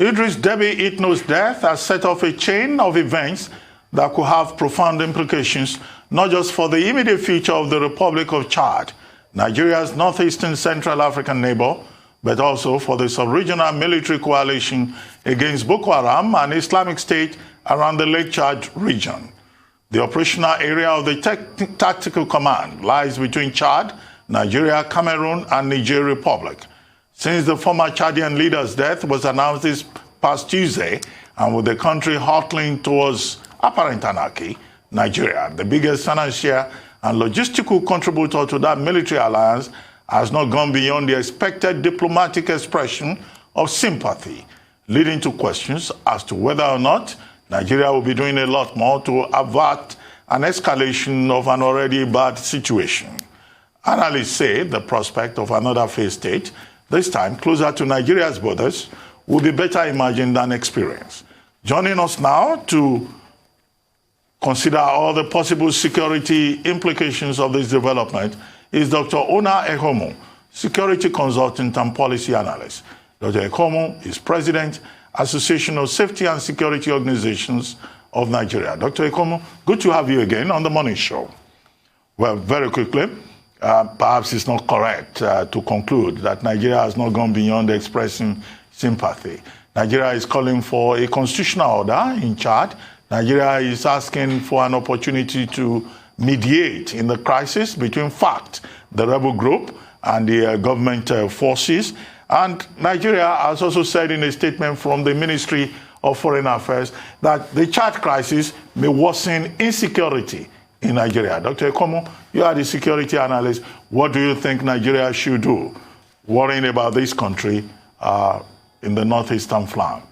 Idris Deby Itno's death has set off a chain of events that could have profound implications, not just for the immediate future of the Republic of Chad, Nigeria's northeastern Central African neighbor, but also for the sub-regional military coalition against Boko Haram and Islamic State around the Lake Chad region. The operational area of the Tactical Command lies between Chad, Nigeria, Cameroon, and Niger Republic. Since the former Chadian leader's death was announced this past Tuesday, and with the country hurtling towards apparent anarchy, Nigeria, the biggest financial and logistical contributor to that military alliance, has not gone beyond the expected diplomatic expression of sympathy, leading to questions as to whether or not Nigeria will be doing a lot more to avert an escalation of an already bad situation. Analysts say the prospect of another failed state, this time closer to Nigeria's borders, will be better imagined than experienced. Joining us now to consider all the possible security implications of this development is Dr. Ona Ehomo, security consultant and policy analyst. Dr. Ehomo is president, Association of Safety and Security Organizations of Nigeria. Dr. Ehomo, good to have you again on the morning show. Well, very quickly, perhaps it's not correct to conclude that Nigeria has not gone beyond expressing sympathy. Nigeria is calling for a constitutional order in Chad. Nigeria is asking for an opportunity to mediate in the crisis between FACT, the rebel group, and the government forces. And Nigeria has also said in a statement from the Ministry of Foreign Affairs that the Chad crisis may worsen insecurity in Nigeria. Dr. Ehomo, you are the security analyst. What do you think Nigeria should do, worrying about this country in the northeastern flank?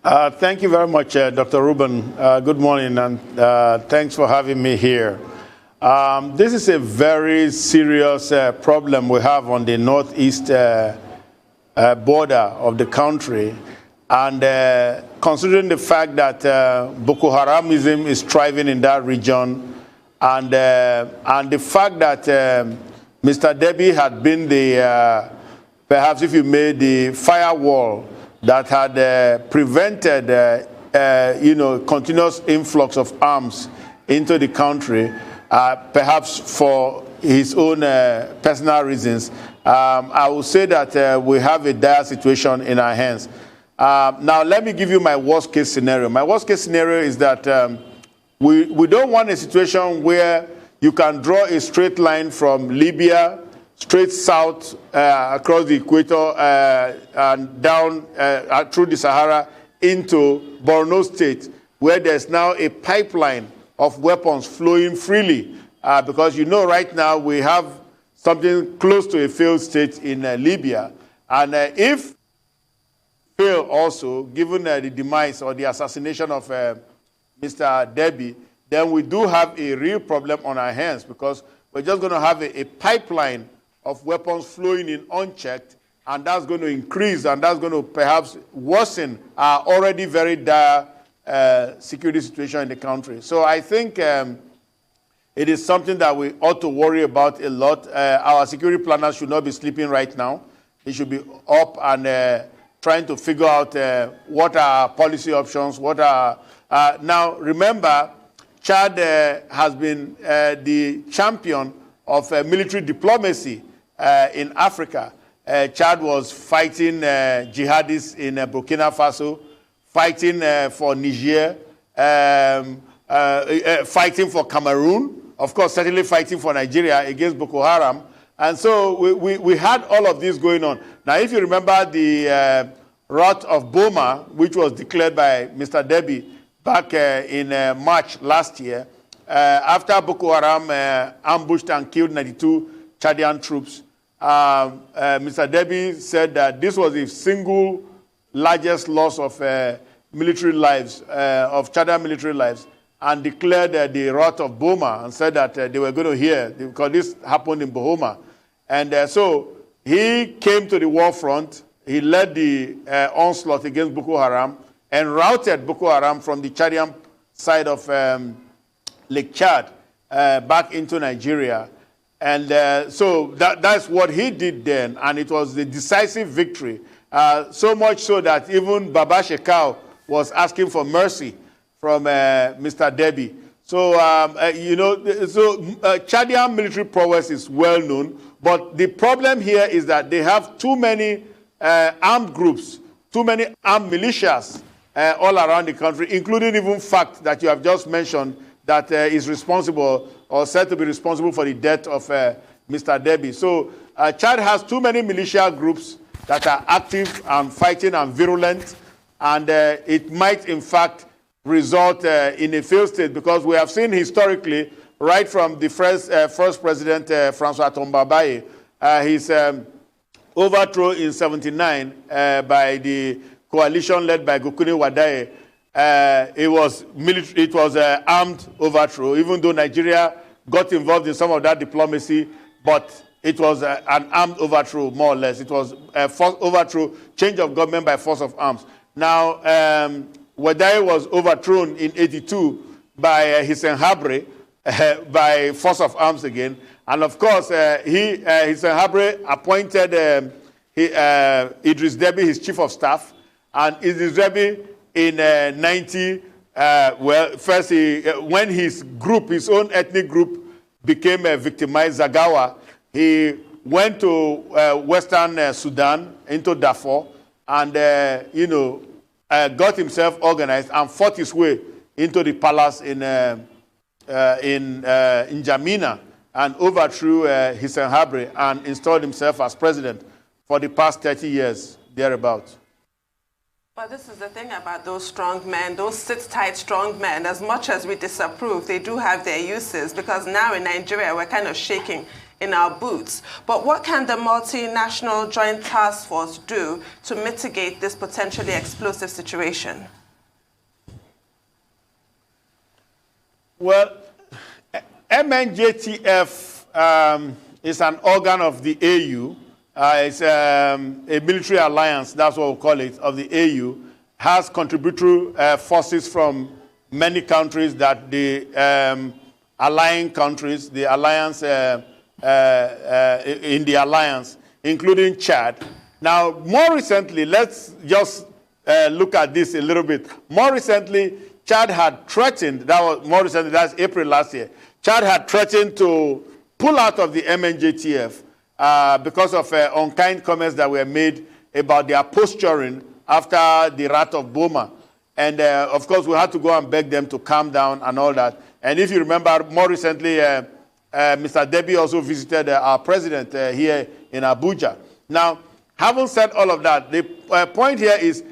Thank you very much, Dr. Reuben. Good morning, and thanks for having me here. This is a very serious problem we have on the northeast border of the country. And considering the fact that Boko Haramism is thriving in that region, and the fact that Mr. Deby had been the, perhaps if you made the firewall that had prevented, continuous influx of arms into the country, perhaps for his own personal reasons, I will say that we have a dire situation in our hands. Now, let me give you my worst-case scenario. My worst-case scenario is that we don't want a situation where you can draw a straight line from Libya straight south across the equator and down through the Sahara into Borno State, where there's now a pipeline of weapons flowing freely. Because right now we have something close to a failed state in Libya. And if fail also, given the demise or the assassination of Mr. Deby, then we do have a real problem on our hands, because we're just going to have a pipeline of weapons flowing in unchecked, and that's going to increase, and that's going to perhaps worsen our already very dire security situation in the country. So I think it is something that we ought to worry about a lot. Our security planners should not be sleeping right now. They should be up and trying to figure out what are policy options, what are... now, remember, Chad has been the champion of military diplomacy in Africa. Chad was fighting jihadists in Burkina Faso, fighting for Niger, fighting for Cameroon, of course, certainly fighting for Nigeria against Boko Haram. And so we had all of this going on. Now, if you remember the wrath of Boma, which was declared by Mr. Deby back in March last year, after Boko Haram ambushed and killed 92 Chadian troops, Mr. Deby said that this was the single largest loss of military lives, of Chadian military lives, and declared the wrath of Boma and said that they were going to hear, because this happened in Bohoma. And so he came to the war front. He led the onslaught against Boko Haram and routed Boko Haram from the Chadian side of Lake Chad back into Nigeria. And so that's what he did then, and it was the decisive victory. So much so that even Baba Shekau was asking for mercy from Mr. Deby. So, Chadian military prowess is well known, but the problem here is that they have too many armed groups, too many armed militias all around the country, including even FACT that you have just mentioned that is responsible or said to be responsible for the death of Mr. Deby. So Chad has too many militia groups that are active and fighting and virulent, and it might in fact result in a failed state, because we have seen historically, right from the first president, Francois Tombabaye, his overthrow in '79 by the coalition led by Gokuni Wadaye. It was an armed overthrow, even though Nigeria got involved in some of that diplomacy, but it was an armed overthrow, more or less. It was a forced overthrow, change of government by force of arms. Now, Wadaye was overthrown in '82 by Hissène Habré by force of arms again. And of course, Hissène Habré appointed Idriss Deby his chief of staff. And Idriss Deby in '90, when his group, his own ethnic group, became victimized, Zagawa, he went to Western Sudan, into Darfur, and got himself organized and fought his way into the palace in N'Djamena and overthrew Hissène Habré and installed himself as president for the past 30 years, thereabouts. But this is the thing about those strong men, those sit-tight strong men. As much as we disapprove, they do have their uses, because now in Nigeria, we're kind of shaking in our boots. But what can the multinational joint task force do to mitigate this potentially explosive situation? Well, MNJTF is an organ of the AU. It's a military alliance, that's what we call it, of the AU. Has contributory forces from many countries that the allying countries, the alliance in the alliance, including Chad. Now, more recently, let's just look at this a little bit. More recently, Chad had threatened, that's April last year, Chad had threatened to pull out of the MNJTF because of unkind comments that were made about their posturing after the wrath of Boma. And of course, we had to go and beg them to calm down and all that. And if you remember, more recently, Mr. Deby also visited our president here in Abuja. Now, having said all of that, the point here is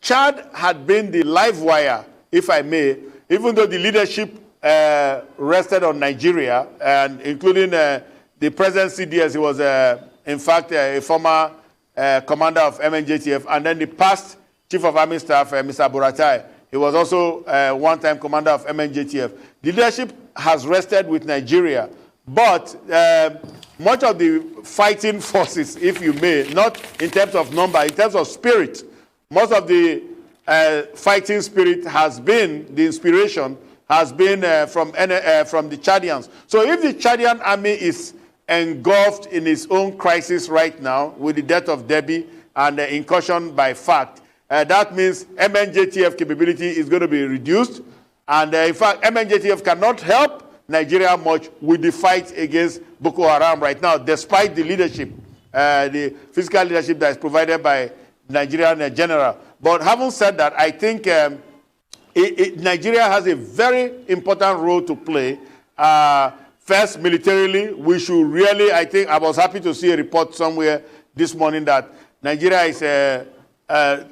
Chad had been the live wire, if I may, even though the leadership rested on Nigeria, and including the present CDS, he was, in fact, a former commander of MNJTF, and then the past chief of army staff, Mr. Buratai, he was also one-time commander of MNJTF. The leadership has rested with Nigeria, but much of the fighting forces, if you may, not in terms of number, in terms of spirit, most of the fighting spirit has been, the inspiration has been from the Chadians. So if the Chadian army is engulfed in its own crisis right now with the death of Deby and the incursion by FACT, that means MNJTF capability is going to be reduced. And in fact, MNJTF cannot help Nigeria much with the fight against Boko Haram right now, despite the leadership, the physical leadership that is provided by Nigerian general. But having said that, I think Nigeria has a very important role to play. First, militarily, we should really, I think, I was happy to see a report somewhere this morning that Nigeria is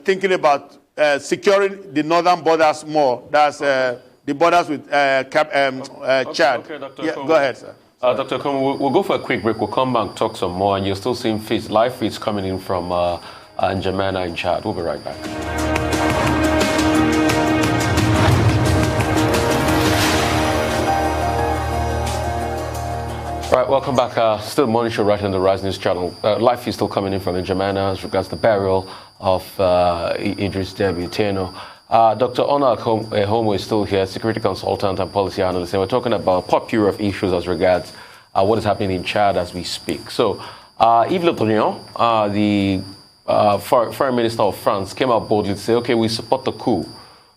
thinking about securing the northern borders more. That's the borders with Chad. Okay, Dr. Yeah, go ahead, sir. Dr. Kom, we'll go for a quick break. We'll come back and talk some more. And you're still seeing feeds, live feeds coming in from N'Djamena in Chad. We'll be right back. Right, welcome back. Still Morning Show right on the Rise News channel. Live feed still coming in from N'Djamena as regards the burial of Idriss Deby Itno. Dr. Ona Homo is still here, security consultant and policy analyst, and we're talking about a pot of issues as regards what is happening in Chad as we speak. So, Yves Le Drian, the Foreign Minister of France, came out boldly to say, okay, we support the coup.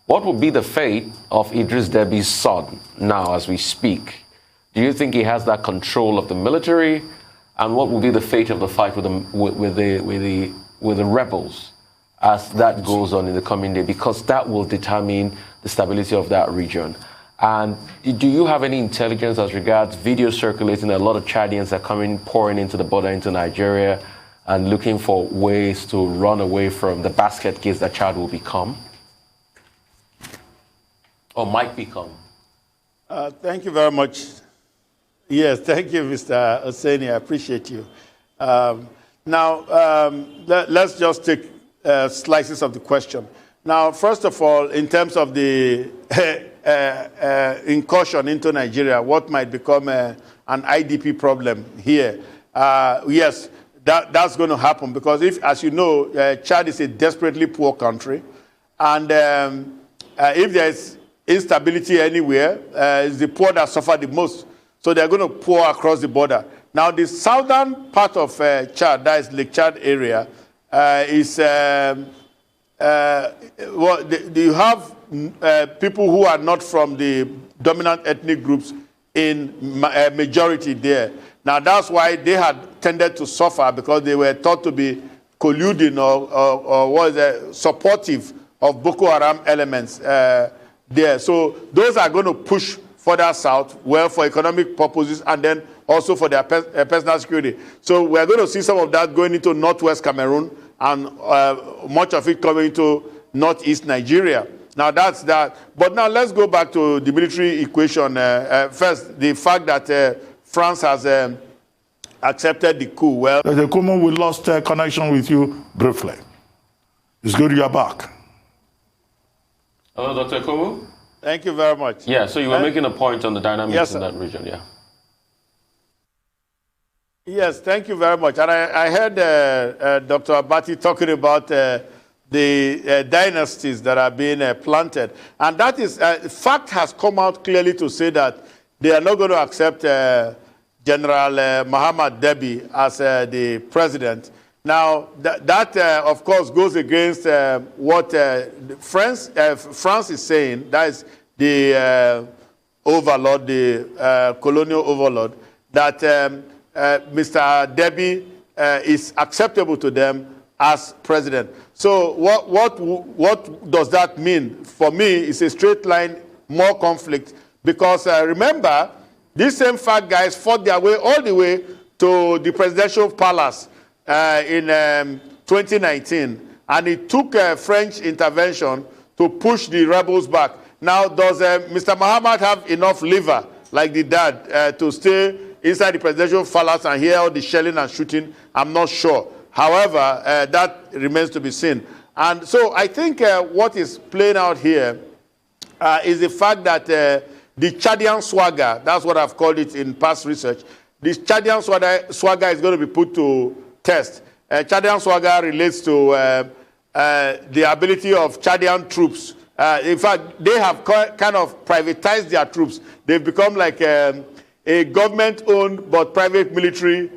What would be the fate of Idris Deby's son now as we speak? Do you think he has that control of the military? And what will be the fate of the fight with the rebels as that goes on in the coming day? Because that will determine the stability of that region. And do you have any intelligence as regards video circulating? A lot of Chadians are pouring into the border into Nigeria and looking for ways to run away from the basket case that Chad will become or might become. Thank you very much. Yes, thank you, Mr. Hosseini. I appreciate you. Let's just take slices of the question. Now, first of all, in terms of the incursion into Nigeria, what might become an IDP problem here, yes, that's going to happen because if, as you know, Chad is a desperately poor country, and if there's instability anywhere, it's the poor that suffer the most. So they're going to pour across the border. Now, the southern part of Chad, that is Lake Chad area, is you have people who are not from the dominant ethnic groups in majority there. Now, that's why they had tended to suffer because they were thought to be colluding or supportive of Boko Haram elements there. So those are going to push further south, well, for economic purposes and then also for their personal security. So we're going to see some of that going into northwest Cameroon and much of it coming into northeast Nigeria. Now that's that. But now let's go back to the military equation. First, the fact that France has accepted the coup. Well, Dr. Kumu, we lost connection with you briefly. It's good you're back. Hello, Dr. Kumu. Thank you very much. Yeah, so you were making a point on the dynamics yes, in that region, yeah. Yes, thank you very much. And I heard Dr. Abati talking about the dynasties that are being planted. And that is, fact has come out clearly to say that they are not going to accept General Muhammad Deby as the president. Now, that of course, goes against what France is saying. That is the overlord, the colonial overlord, that Mr. Deby is acceptable to them as president. So what does that mean? For me, it's a straight line, more conflict, because remember, these same FARC guys fought their way all the way to the presidential palace in 2019, and it took French intervention to push the rebels back. Now, does Mr. Muhammad have enough liver, like the dad, to stay inside the presidential palace and hear all the shelling and shooting? I'm not sure. However, that remains to be seen. And so I think what is playing out here is the fact that the Chadian swagger, that's what I've called it in past research, this Chadian swagger is going to be put to test. Chadian swagger relates to the ability of Chadian troops. In fact, they have kind of privatized their troops. They've become like a government-owned but private military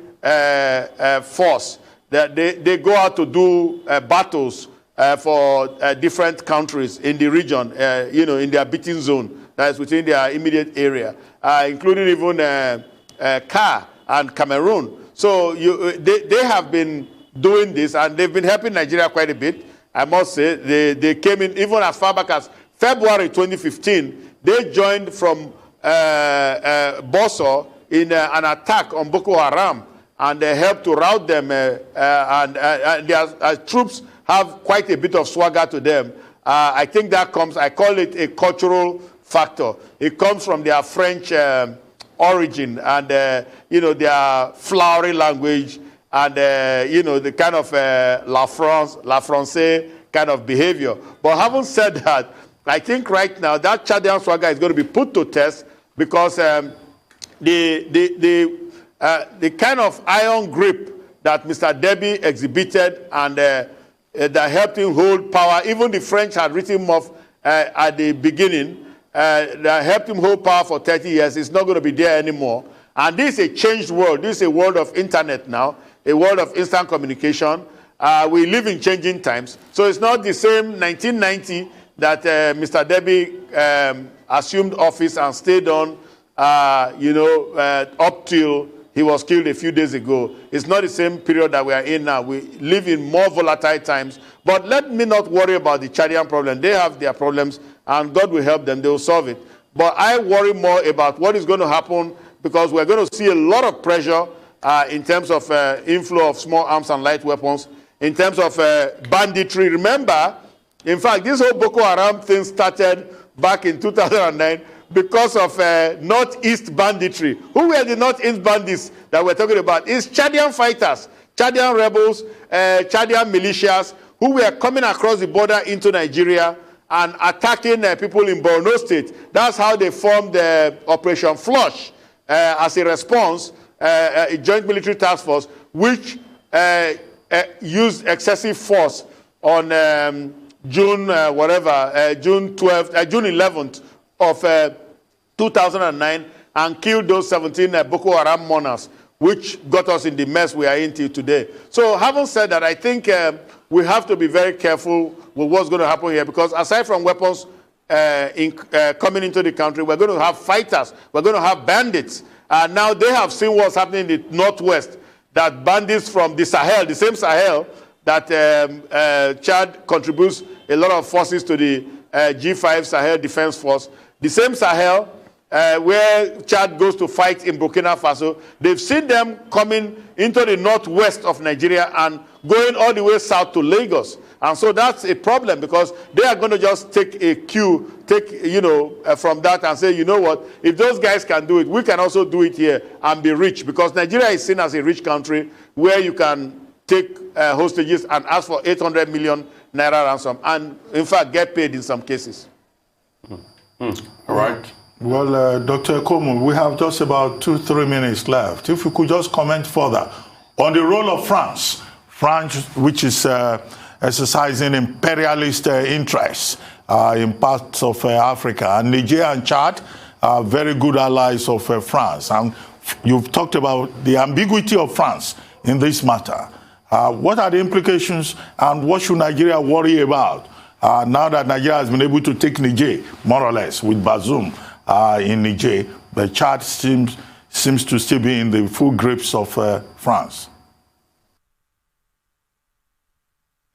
force. They go out to do battles for different countries in the region, in their beating zone, that is within their immediate area, including even CAR and Cameroon. So they have been doing this, and they've been helping Nigeria quite a bit, I must say. They came in even as far back as February 2015. They joined from Boso in an attack on Boko Haram, and they helped to rout them, and their troops have quite a bit of swagger to them. I think that comes, I call it a cultural factor. It comes from their French origin and, their flowery language and, the kind of La Francais kind of behavior. But having said that, I think right now that Chadian swagger is going to be put to test because the kind of iron grip that Mr. Deby exhibited and that helped him hold power, even the French had written him off at the beginning, that helped him hold power for 30 years, is not going to be there anymore. And this is a changed world. This is a world of internet now, a world of instant communication. We live in changing times. So it's not the same 1990 that Mr. Deby assumed office and stayed on, up till he was killed a few days ago. It's not the same period that we are in now. We live in more volatile times. But let me not worry about the Chadian problem. They have their problems, and God will help them. They will solve it. But I worry more about what is going to happen, because we're going to see a lot of pressure in terms of inflow of small arms and light weapons, in terms of banditry. Remember, in fact, this whole Boko Haram thing started back in 2009 because of Northeast banditry. Who were the Northeast bandits that we're talking about? It's Chadian fighters, Chadian rebels, Chadian militias who were coming across the border into Nigeria and attacking people in Borno State. That's how they formed Operation Flush as a response, a joint military task force, which used excessive force on June 11th of 2009 and killed those 17 Boko Haram mourners, which got us in the mess we are into today. So having said that, I think we have to be very careful with what's going to happen here, because aside from weapons coming into the country, we're going to have fighters, we're going to have bandits. Now they have seen what's happening in the Northwest, that bandits from the Sahel, the same Sahel that Chad contributes a lot of forces to the G5 Sahel Defense Force, the same Sahel where Chad goes to fight in Burkina Faso. They've seen them coming into the northwest of Nigeria and going all the way south to Lagos. And so that's a problem, because they are going to just take a cue, from that and say, you know what, if those guys can do it, we can also do it here and be rich. Because Nigeria is seen as a rich country where you can take hostages and ask for 800 million naira ransom, and in fact get paid in some cases. All right. Well, Dr. Komu, we have just about 2-3 minutes left. If you could just comment further on the role of France, which is exercising imperialist interests in parts of Africa, and Niger and Chad are very good allies of France. And you've talked about the ambiguity of France in this matter. What are the implications, and what should Nigeria worry about now that Nigeria has been able to take Niger, more or less, with Bazoum in Niger, but Chad seems to still be in the full grips of France?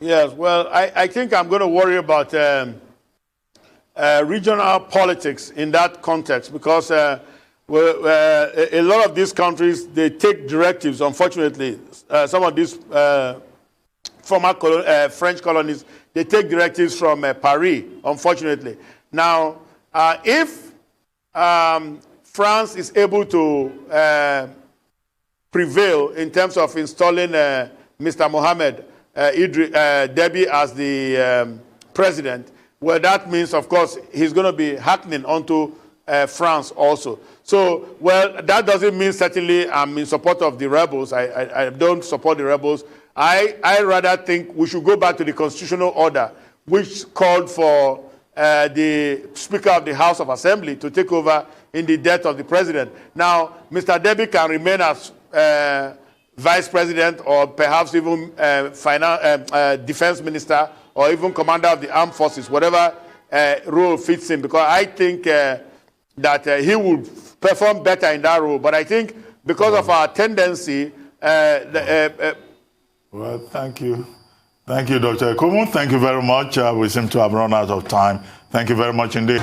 Yes, well, I think I'm going to worry about regional politics in that context, because a lot of these countries, they take directives, unfortunately. Some of these former French colonies, they take directives from Paris, unfortunately. Now, if France is able to prevail in terms of installing Mr. Mohamed Deby as the president, well, that means, of course, he's going to be hackneying onto France also. So, well, that doesn't mean certainly I'm in support of the rebels. I don't support the rebels. I rather think we should go back to the constitutional order, which called for the Speaker of the House of Assembly to take over in the death of the president. Now, Mr. Deby can remain as vice president, or perhaps even defense minister, or even commander of the armed forces, whatever role fits him, because I think that he will perform better in that role. But I think because of our tendency... well, thank you. Thank you, Dr. Komu. Thank you very much. We seem to have run out of time. Thank you very much indeed.